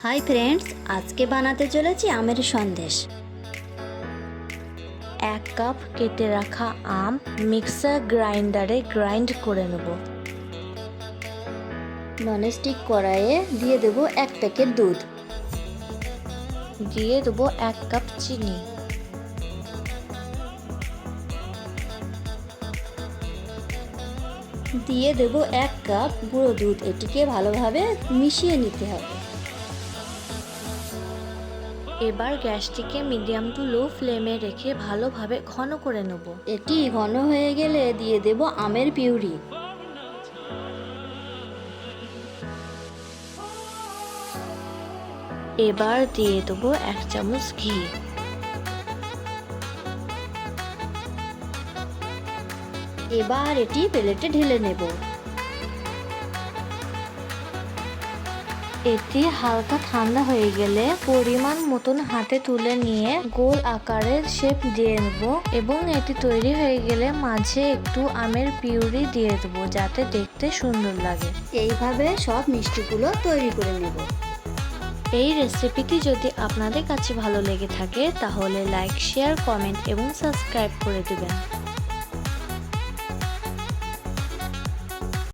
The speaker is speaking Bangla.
हाय फ्रेंड्स, आज के बनाते चलेছি আমের সন্দেশ। এক কাপ কেটে রাখা আম মিক্সার গ্রাইন্ডারে গ্রাইন্ড করে নেব। ননস্টিক কড়াইয়ে দিয়ে দেব 1 প্যাকেট দুধ, দিয়ে দেবো 1 কাপ চিনি, দিয়ে দেব 1 কাপ গুঁড়ো দুধ। এটিকে ভালোভাবে মিশিয়ে নিতে হবে। এবার গ্যাসটিকে মিডিয়াম টু লো ফ্লেমে রেখে ভালোভাবে ঘন করে নেব। এটি ঘন হয়ে গেলে দিয়ে দেব আমের পিউরি। এবার দিয়ে দেবো 1 চামচ ঘি। এবার এটি প্লেটে ঢেলে নেব। এটি হালকা ঠান্ডা হয়ে গেলে পরিমাণ মতন হাতে তুলে নিয়ে গোল আকারের শেপ দিয়ে নেব এবং এটি তৈরি হয়ে গেলে মাঝে একটু আমের পিউরি দিয়ে দেবো যাতে দেখতে সুন্দর লাগে। এইভাবে সব মিষ্টিগুলো তৈরি করে নেব। এই রেসিপিটি যদি আপনাদের কাছে ভালো লেগে থাকে তাহলে লাইক, শেয়ার, কমেন্ট এবং সাবস্ক্রাইব করে দেবেন।